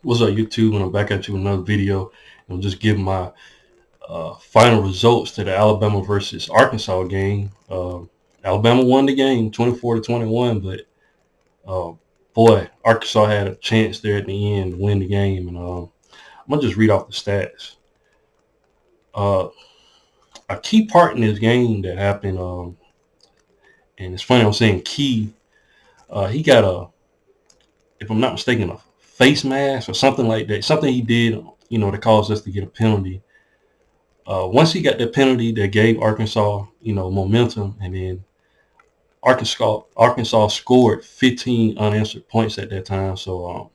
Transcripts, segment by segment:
What's up, YouTube? And I'm back at you with another video. I'm just giving my final results to the Alabama versus Arkansas game. Alabama won the game 24-21, but uh, boy, Arkansas had a chance there at the end to win the game. And I'm going to just read off the stats. Uh, a key part in this game that happened, and it's funny I'm saying key, he got if I'm not mistaken, a face mask or something like that. Something he did, that caused us to get a penalty. Once he got that penalty that gave Arkansas, momentum, and then Arkansas scored 15 unanswered points at that time. So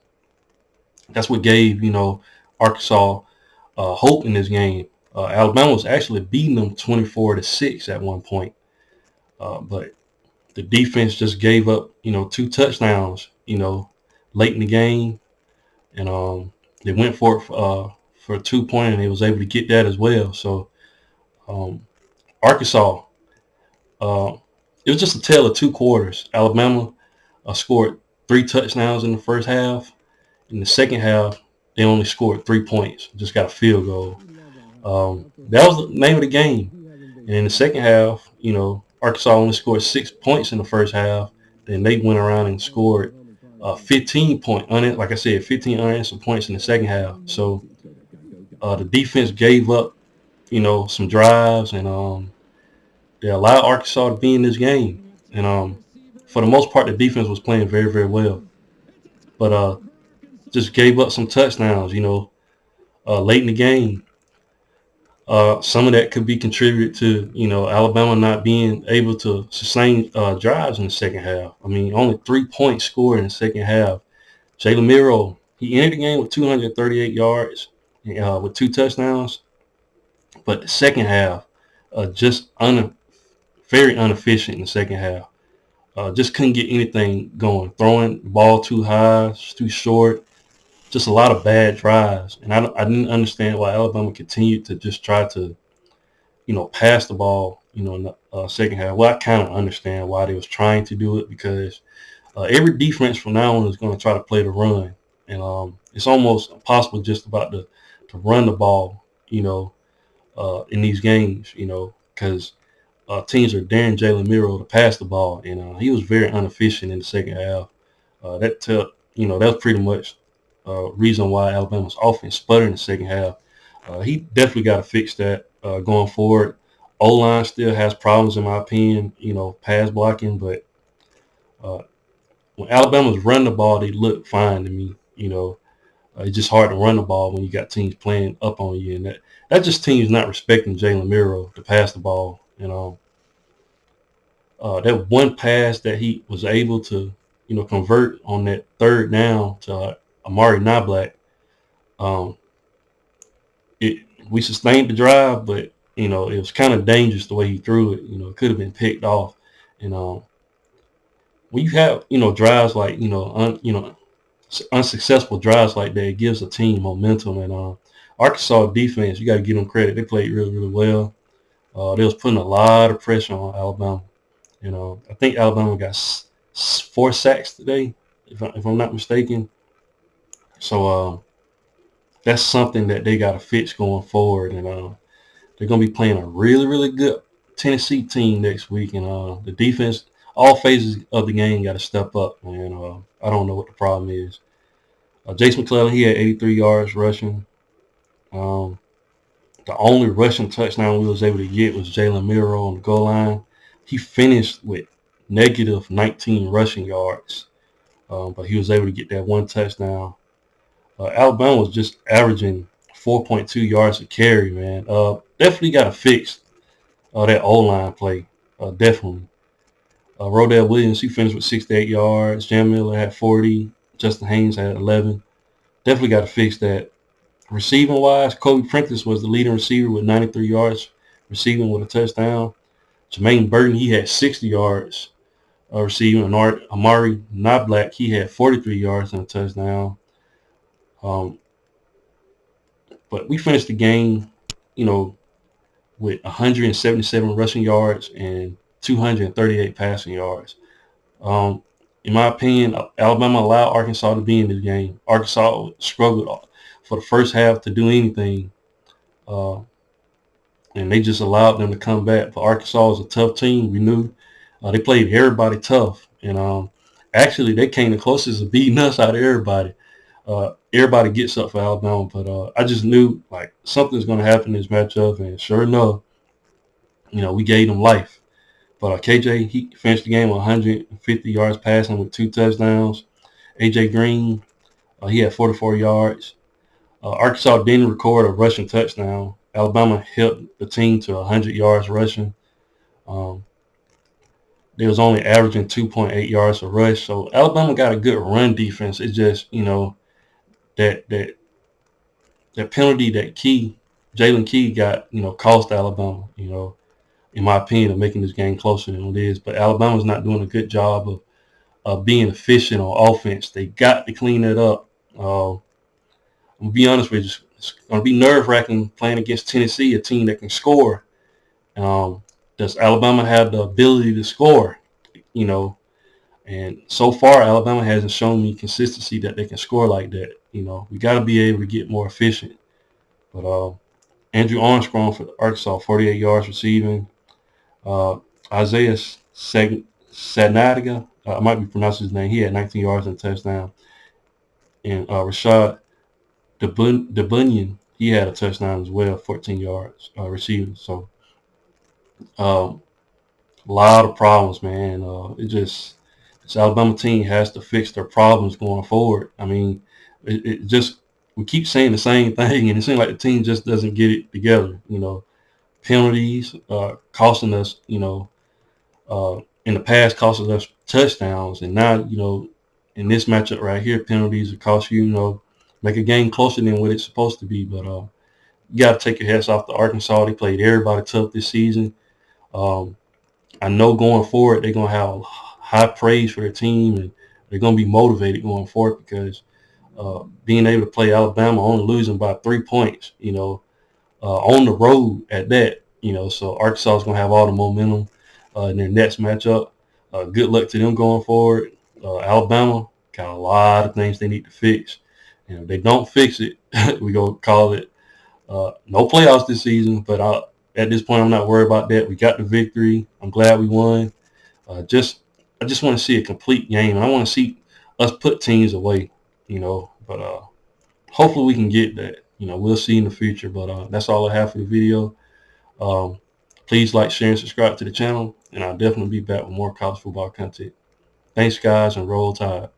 that's what gave, Arkansas hope in this game. Alabama was actually beating them 24-6 at one point, but the defense just gave up, two touchdowns, late in the game, and they went for it for a 2-point, and they was able to get that as well. So Arkansas. It was just a tale of two quarters. Alabama scored 3 touchdowns in the first half. In the second half, they only scored 3 points. Just got a field goal. That was the name of the game. And in the second half, Arkansas only scored 6 points in the first half. Then they went around and scored 15 like I said, 15 unanswered points in the second half. So the defense gave up, some drives, and they allowed Arkansas to be in this game. And for the most part, the defense was playing very, very well. But just gave up some touchdowns, late in the game. Some of that could be contributed to, Alabama not being able to sustain drives in the second half. I mean, only 3 points scored in the second half. Jalen Milroe, he ended the game with 238 yards with 2 touchdowns. But the second half, just very inefficient in the second half. Just couldn't get anything going. Throwing the ball too high, too short. Just a lot of bad drives. And I didn't understand why Alabama continued to just try to, pass the ball, in the second half. Well, I kind of understand why they was trying to do it, because every defense from now on is going to try to play the run. And it's almost impossible just about to run the ball, in these games, because teams are daring Jalen Milroe to pass the ball, and he was very inefficient in the second half. That was pretty much reason why Alabama's offense sputtered in the second half. He definitely got to fix that going forward. O-line still has problems, in my opinion, pass blocking, but when Alabama's running the ball, they look fine to me. It's just hard to run the ball when you got teams playing up on you, and that just teams not respecting Jalen Milroe to pass the ball. That one pass that he was able to, convert on that third down to Amari Niblack, we sustained the drive, but it was kind of dangerous the way he threw it. It could have been picked off. And when you have drives like unsuccessful drives like that, it gives a team momentum. And Arkansas defense, you got to give them credit. They played really, really well. They was putting a lot of pressure on Alabama. I think Alabama got 4 sacks today, if I'm not mistaken. So that's something that they got to fix going forward. And they're going to be playing a really, really good Tennessee team next week. And the defense, all phases of the game, got to step up. And I don't know what the problem is. Jason McClellan, he had 83 yards rushing. The only rushing touchdown we was able to get was Jalen Milroe on the goal line. He finished with negative 19 rushing yards, but he was able to get that one touchdown. Alabama was just averaging 4.2 yards a carry, man. Definitely got to fix that O-line play, definitely. Rodell Williams, he finished with 68 yards. Jam Miller had 40. Justin Haynes had 11. Definitely got to fix that. Receiving wise, Kobe Prentice was the leading receiver with 93 yards receiving with a touchdown. Jermaine Burton, he had 60 yards receiving. Amari Niblack, he had 43 yards and a touchdown. But we finished the game, with 177 rushing yards and 238 passing yards. in my opinion, Alabama allowed Arkansas to be in this game. Arkansas struggled for the first half to do anything, uh, and they just allowed them to come back. But Arkansas is a tough team. We knew they played everybody tough, and actually they came the closest to beating us out of everybody. Everybody gets up for Alabama, but I just knew like something's going to happen in this matchup, and sure enough, we gave them life. But KJ, he finished the game with 150 yards passing with 2 touchdowns. AJ Green, he had 44 yards. Arkansas didn't record a rushing touchdown. Alabama helped the team to 100 yards rushing. Um, they was only averaging 2.8 yards a rush. So Alabama got a good run defense. It's just, that penalty that Jalen Key got, cost Alabama, in my opinion, of making this game closer than it is. But Alabama's not doing a good job of being efficient on offense. They got to clean it up. I'm going to be honest with you. It's going to be nerve-wracking playing against Tennessee, a team that can score. Does Alabama have the ability to score? And so far, Alabama hasn't shown me consistency that they can score like that. We got to be able to get more efficient. But Andrew Armstrong for Arkansas, 48 yards receiving. Isaiah Sadnadiga, I might be pronouncing his name. He had 19 yards and a touchdown. And Rashad DeBunyan, he had a touchdown as well, 14 yards receiving. So a lot of problems, man. This Alabama team has to fix their problems going forward. I mean, we keep saying the same thing, and it seems like the team just doesn't get it together. Penalties costing us, in the past costing us touchdowns, and now, in this matchup right here, penalties will cost you, make a game closer than what it's supposed to be. But you got to take your hats off to Arkansas. They played everybody tough this season. I know going forward they're going to have high praise for their team, and they're going to be motivated going forward because being able to play Alabama only losing by 3 points, on the road at that, so Arkansas is going to have all the momentum in their next matchup. Good luck to them going forward. Alabama got a lot of things they need to fix. And if they don't fix it, we're going to call it no playoffs this season. But at this point, I'm not worried about that. We got the victory. I'm glad we won. I just want to see a complete game. And I want to see us put teams away, But hopefully we can get that. We'll see in the future. But that's all I have for the video. Please like, share, and subscribe to the channel. And I'll definitely be back with more college football content. Thanks, guys, and roll tide.